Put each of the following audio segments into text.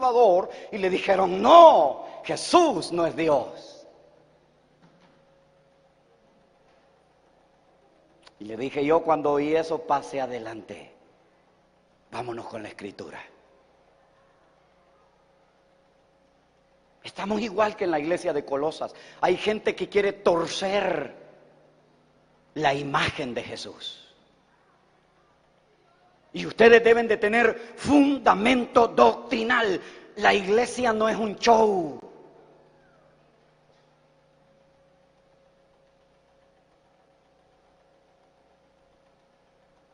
Salvador y le dijeron: no, Jesús no es Dios. Y le dije yo cuando oí eso: pase adelante, vámonos con la Escritura. Estamos igual que en la iglesia de Colosas. Hay gente que quiere torcer la imagen de Jesús. Y ustedes deben de tener fundamento doctrinal. La iglesia no es un show.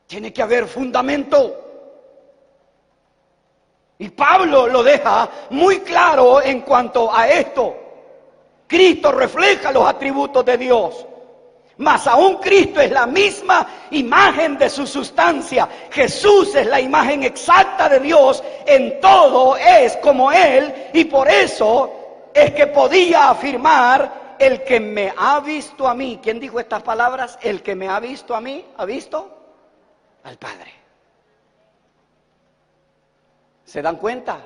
Tiene que haber fundamento. Y Pablo lo deja muy claro en cuanto a esto. Cristo refleja los atributos de Dios, mas aún Cristo es la misma imagen de su sustancia. Jesús es la imagen exacta de Dios, en todo es como Él, y por eso es que podía afirmar: el que me ha visto a mí. ¿Quién dijo estas palabras? El que me ha visto a mí, ¿ha visto al Padre? ¿Se dan cuenta?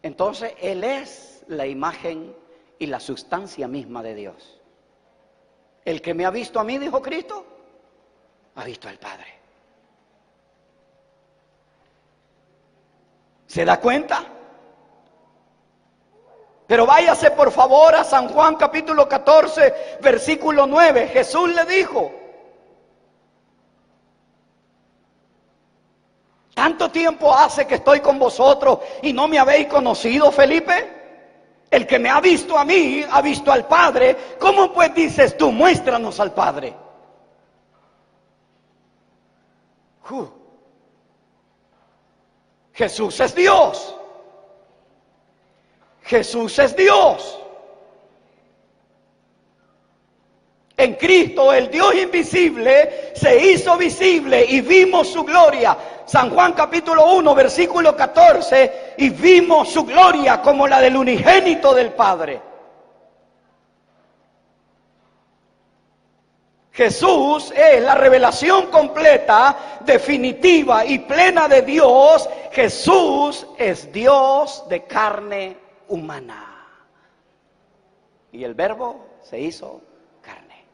Entonces Él es la imagen y la sustancia misma de Dios. El que me ha visto a mí, dijo Cristo, ha visto al Padre. ¿Se da cuenta? Pero váyase por favor a San Juan capítulo 14, versículo 9. Jesús le dijo: ¿tanto tiempo hace que estoy con vosotros y no me habéis conocido, Felipe? El que me ha visto a mí, ha visto al Padre. ¿Cómo pues dices tú: muéstranos al Padre? Jesús es Dios. Jesús es Dios. En Cristo el Dios invisible se hizo visible y vimos su gloria. San Juan capítulo 1 versículo 14. Y vimos su gloria como la del unigénito del Padre. Jesús es la revelación completa, definitiva y plena de Dios. Jesús es Dios de carne humana. Y el Verbo se hizo carne.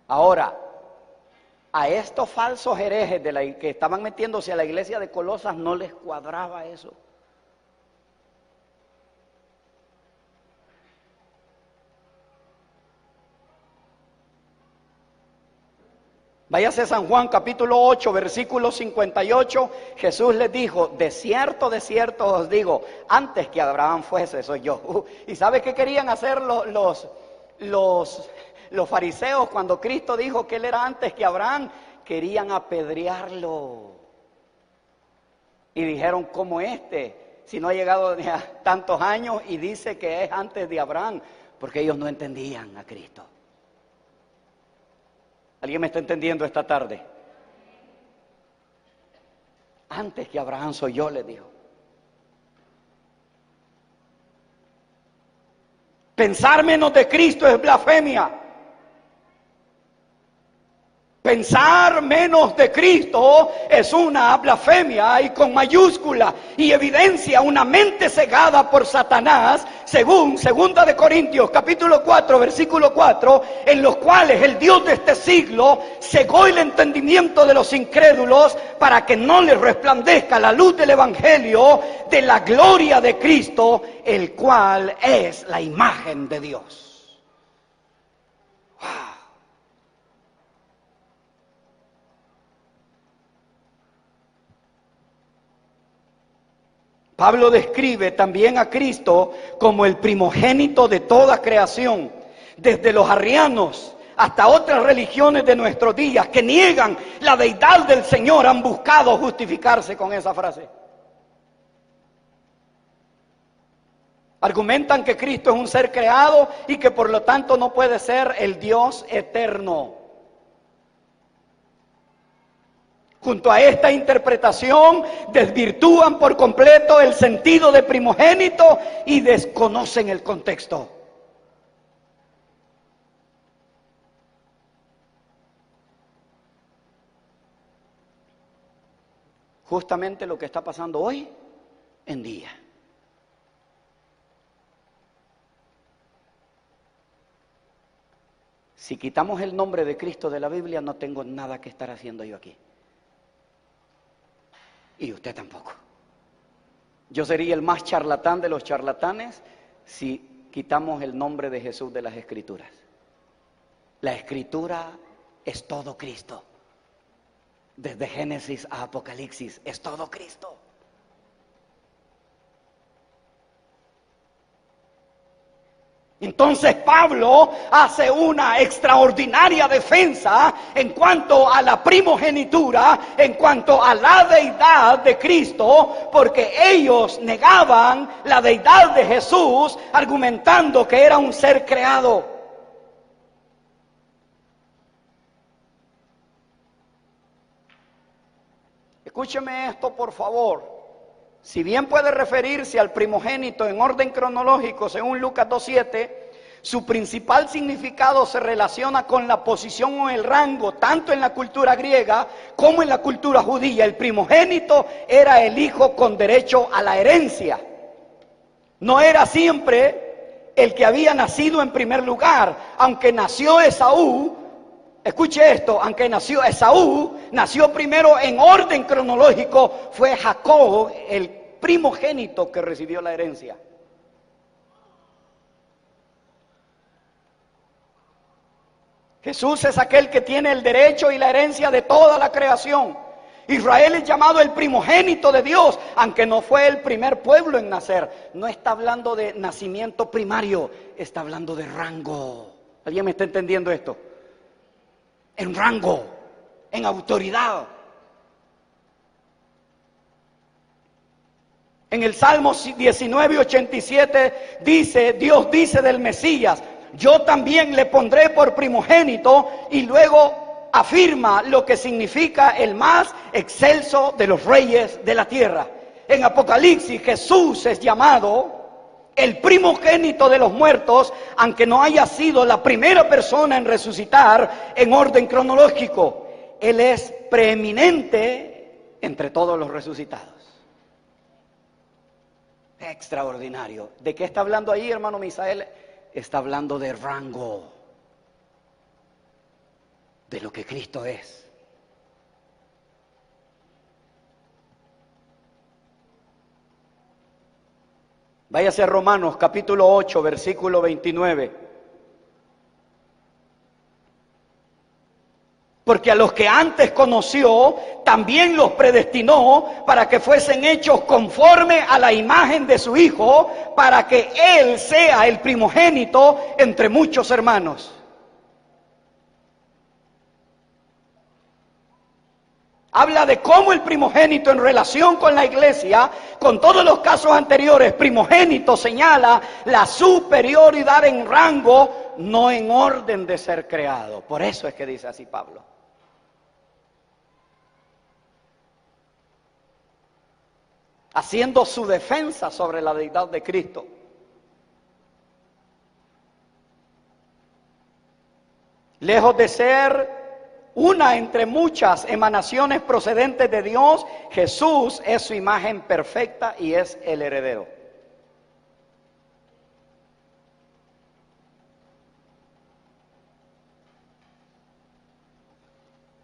Ahora, a estos falsos herejes que estaban metiéndose a la iglesia de Colosas no les cuadraba eso. Váyase a San Juan capítulo 8 versículo 58. Jesús les dijo: de cierto os digo, antes que Abraham fuese, soy yo. ¿Y sabe qué querían hacer los fariseos cuando Cristo dijo que Él era antes que Abraham? Querían apedrearlo. Y dijeron: ¿cómo si no ha llegado a tantos años y dice que es antes de Abraham? Porque ellos no entendían a Cristo. ¿Alguien me está entendiendo esta tarde? Antes que Abraham soy yo, le dijo. Pensar menos de Cristo es blasfemia. Pensar menos de Cristo es una blasfemia, y con mayúscula, y evidencia una mente cegada por Satanás, según 2 de Corintios capítulo 4 versículo 4, en los cuales el Dios de este siglo cegó el entendimiento de los incrédulos para que no les resplandezca la luz del evangelio de la gloria de Cristo, el cual es la imagen de Dios. Pablo describe también a Cristo como el primogénito de toda creación, desde los arrianos hasta otras religiones de nuestros días que niegan la deidad del Señor, han buscado justificarse con esa frase. Argumentan que Cristo es un ser creado y que por lo tanto no puede ser el Dios eterno. Junto a esta interpretación desvirtúan por completo el sentido de primogénito y desconocen el contexto. justamente lo que está pasando hoy en día. Si quitamos el nombre de Cristo de la Biblia, no tengo nada que estar haciendo yo aquí. Y usted tampoco. Yo sería el más charlatán de los charlatanes si quitamos el nombre de Jesús de las Escrituras. La Escritura es todo Cristo. Desde Génesis a Apocalipsis es todo Cristo. Entonces Pablo hace una extraordinaria defensa en cuanto a la primogenitura, en cuanto a la deidad de Cristo, porque ellos negaban la deidad de Jesús, argumentando que era un ser creado. Escúcheme esto, por favor. Si bien puede referirse al primogénito en orden cronológico, según Lucas 2:7, su principal significado se relaciona con la posición o el rango, tanto en la cultura griega como en la cultura judía. El primogénito era el hijo con derecho a la herencia. No era siempre el que había nacido en primer lugar, aunque nació Esaú. Escuche esto, aunque nació Esaú, nació primero en orden cronológico, fue Jacob el primogénito que recibió la herencia. Jesús es aquel que tiene el derecho y la herencia de toda la creación. Israel es llamado el primogénito de Dios, aunque no fue el primer pueblo en nacer. No está hablando de nacimiento primario, está hablando de rango. ¿Alguien me está entendiendo esto? En rango, en autoridad. En el Salmo 19:87 dice, Dios dice del Mesías, yo también le pondré por primogénito, y luego afirma lo que significa el más excelso de los reyes de la tierra. En Apocalipsis Jesús es llamado el primogénito de los muertos, aunque no haya sido la primera persona en resucitar en orden cronológico. Él es preeminente entre todos los resucitados. Extraordinario. ¿De qué está hablando ahí, hermano Misael? Está hablando de rango, de lo que Cristo es. Váyase a Romanos capítulo 8, versículo 29. Porque a los que antes conoció, también los predestinó para que fuesen hechos conforme a la imagen de su Hijo, para que Él sea el primogénito entre muchos hermanos. Habla de cómo el primogénito en relación con la iglesia, con todos los casos anteriores, primogénito señala la superioridad en rango, no en orden de ser creado. Por eso es que dice así Pablo. Haciendo su defensa sobre la deidad de Cristo. Lejos de ser una entre muchas emanaciones procedentes de Dios, Jesús es su imagen perfecta y es el heredero.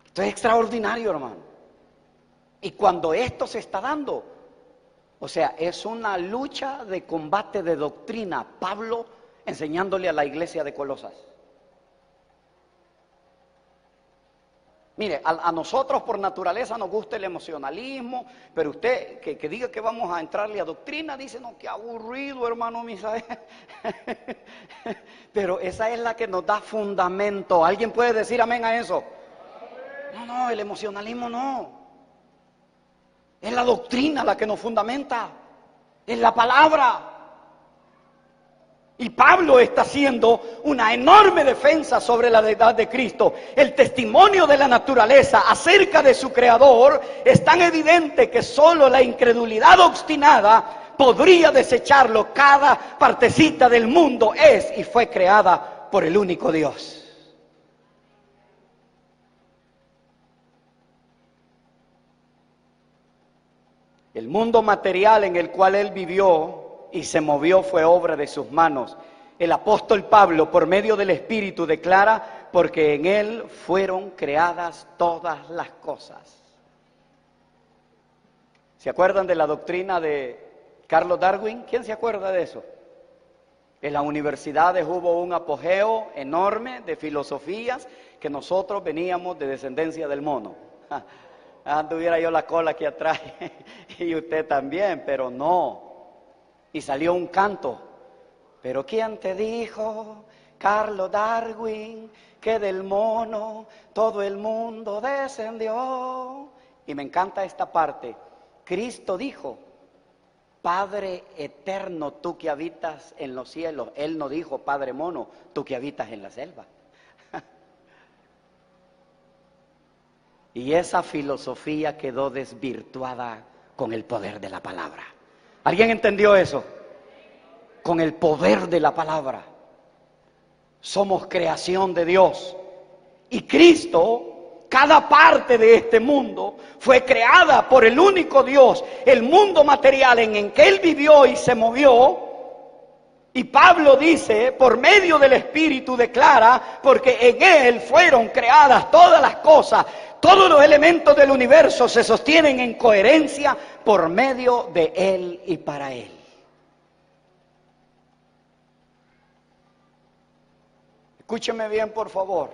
Esto es extraordinario, hermano. Y cuando esto se está dando, o sea, es una lucha de combate de doctrina. Pablo enseñándole a la iglesia de Colosas. Mire, a nosotros por naturaleza nos gusta el emocionalismo, pero usted que diga que vamos a entrarle a doctrina, dice, no, qué aburrido, hermano Misael. Pero esa es la que nos da fundamento. ¿Alguien puede decir amén a eso? No, el emocionalismo no. Es la doctrina la que nos fundamenta. Es la palabra. Y Pablo está haciendo una enorme defensa sobre la deidad de Cristo. El testimonio de la naturaleza acerca de su creador es tan evidente que solo la incredulidad obstinada podría desecharlo. Cada partecita del mundo es y fue creada por el único Dios. El mundo material en el cual él vivió y se movió fue obra de sus manos. El apóstol Pablo, por medio del Espíritu, declara, porque en él fueron creadas todas las cosas. ¿Se acuerdan de la doctrina de Carlos Darwin? ¿Quién se acuerda de eso? En las universidades hubo un apogeo enorme de filosofías que nosotros veníamos de descendencia del mono. Tuviera yo la cola aquí atrás y usted también, pero no. Y salió un canto. Pero ¿quién te dijo, Carlos Darwin, que del mono todo el mundo descendió? Y me encanta esta parte. Cristo dijo, Padre eterno, tú que habitas en los cielos. Él no dijo, Padre mono, tú que habitas en la selva. Y esa filosofía quedó desvirtuada con el poder de la palabra. ¿Alguien entendió eso? Con el poder de la palabra. Somos creación de Dios. Y Cristo, cada parte de este mundo, fue creada por el único Dios. El mundo material en el que Él vivió y se movió. Y Pablo dice, por medio del Espíritu declara, porque en Él fueron creadas todas las cosas. Todos los elementos del universo se sostienen en coherencia por medio de Él y para Él. Escúcheme bien, por favor.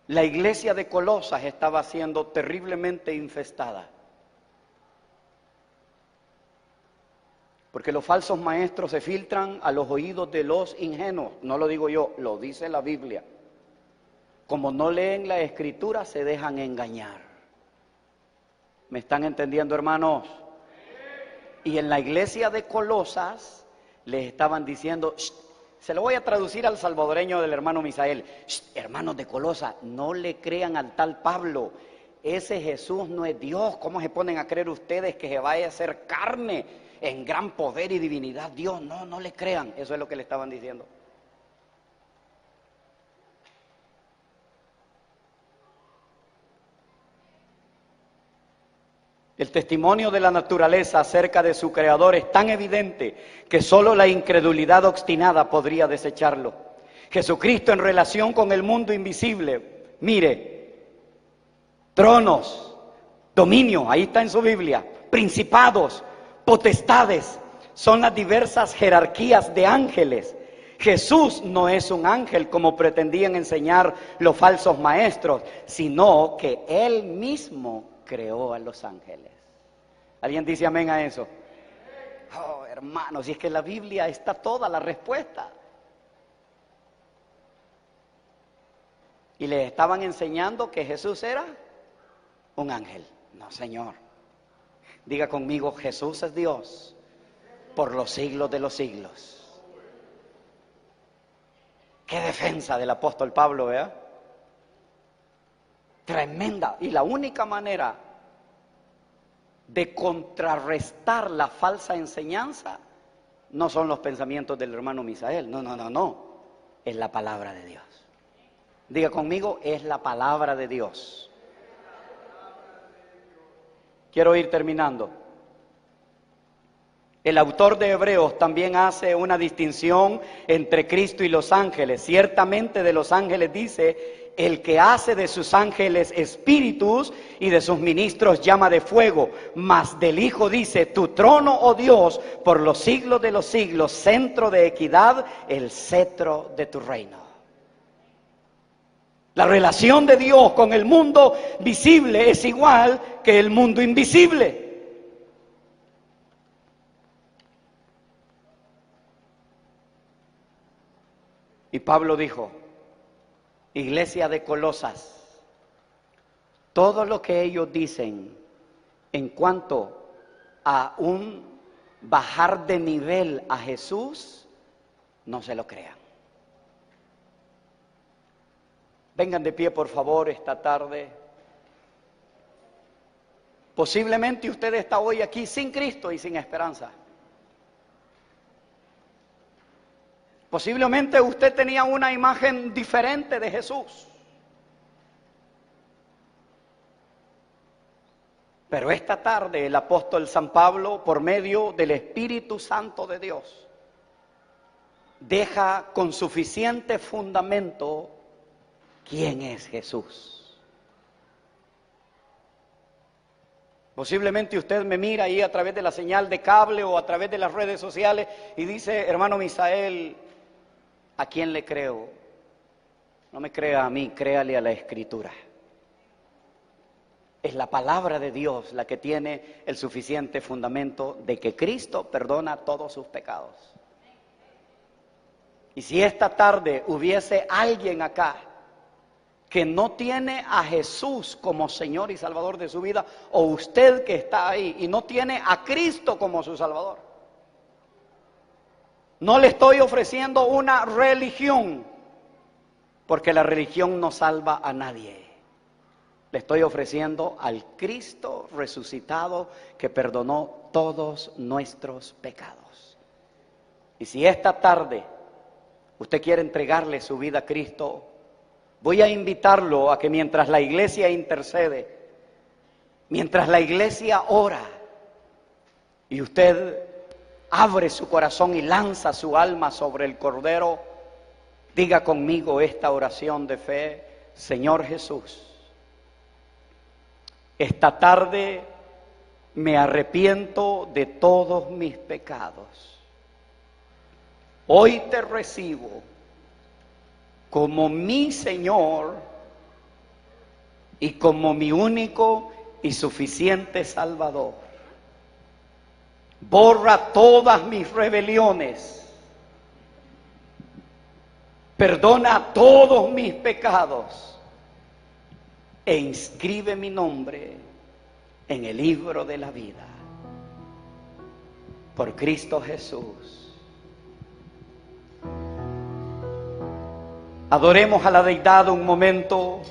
La iglesia de Colosas estaba siendo terriblemente infestada. Porque los falsos maestros se filtran a los oídos de los ingenuos. No lo digo yo, lo dice la Biblia. Como no leen la Escritura, se dejan engañar. ¿Me están entendiendo, hermanos? Y en la iglesia de Colosas les estaban diciendo, se lo voy a traducir al salvadoreño del hermano Misael, hermanos de Colosas, no le crean al tal Pablo, ese Jesús no es Dios. ¿Cómo se ponen a creer ustedes que se vaya a hacer carne en gran poder y divinidad Dios? No, no le crean. Eso es lo que le estaban diciendo. El testimonio de la naturaleza acerca de su creador es tan evidente que solo la incredulidad obstinada podría desecharlo. Jesucristo en relación con el mundo invisible, mire, tronos, dominio, ahí está en su Biblia, principados, potestades, son las diversas jerarquías de ángeles. Jesús no es un ángel como pretendían enseñar los falsos maestros, sino que Él mismo creó a los ángeles. ¿Alguien dice amén a eso? Oh, hermanos, si es que en la Biblia está toda la respuesta. Y les estaban enseñando que Jesús era un ángel. No, Señor. Diga conmigo, Jesús es Dios por los siglos de los siglos. Qué defensa del apóstol Pablo, ¿verdad? Tremenda. Y la única manera de contrarrestar la falsa enseñanza no son los pensamientos del hermano Misael. No. Es la palabra de Dios. Diga conmigo, es la palabra de Dios. Quiero ir terminando. El autor de Hebreos también hace una distinción entre Cristo y los ángeles. Ciertamente de los ángeles dice, el que hace de sus ángeles espíritus y de sus ministros llama de fuego. Mas del Hijo dice, tu trono, oh Dios, por los siglos de los siglos, centro de equidad, el cetro de tu reino. La relación de Dios con el mundo visible es igual que el mundo invisible. Y Pablo dijo, iglesia de Colosas, todo lo que ellos dicen en cuanto a un bajar de nivel a Jesús, no se lo crean. Vengan de pie, por favor, esta tarde. Posiblemente usted está hoy aquí sin Cristo y sin esperanza. Posiblemente usted tenía una imagen diferente de Jesús. Pero esta tarde el apóstol San Pablo, por medio del Espíritu Santo de Dios, deja con suficiente fundamento quién es Jesús. Posiblemente usted me mira ahí a través de la señal de cable o a través de las redes sociales y dice: hermano Misael, ¿a quién le creo? No me crea a mí, créale a la Escritura. Es la palabra de Dios la que tiene el suficiente fundamento de que Cristo perdona todos sus pecados. Y si esta tarde hubiese alguien acá que no tiene a Jesús como Señor y Salvador de su vida, o usted que está ahí y no tiene a Cristo como su Salvador, no le estoy ofreciendo una religión, porque la religión no salva a nadie. Le estoy ofreciendo al Cristo resucitado que perdonó todos nuestros pecados. Y si esta tarde usted quiere entregarle su vida a Cristo, voy a invitarlo a que mientras la iglesia intercede, mientras la iglesia ora, y usted abre su corazón y lanza su alma sobre el Cordero, diga conmigo esta oración de fe: Señor Jesús, esta tarde me arrepiento de todos mis pecados. Hoy te recibo como mi Señor y como mi único y suficiente Salvador. Borra todas mis rebeliones. Perdona todos mis pecados e inscribe mi nombre en el libro de la vida. Por Cristo Jesús. Adoremos a la deidad un momento.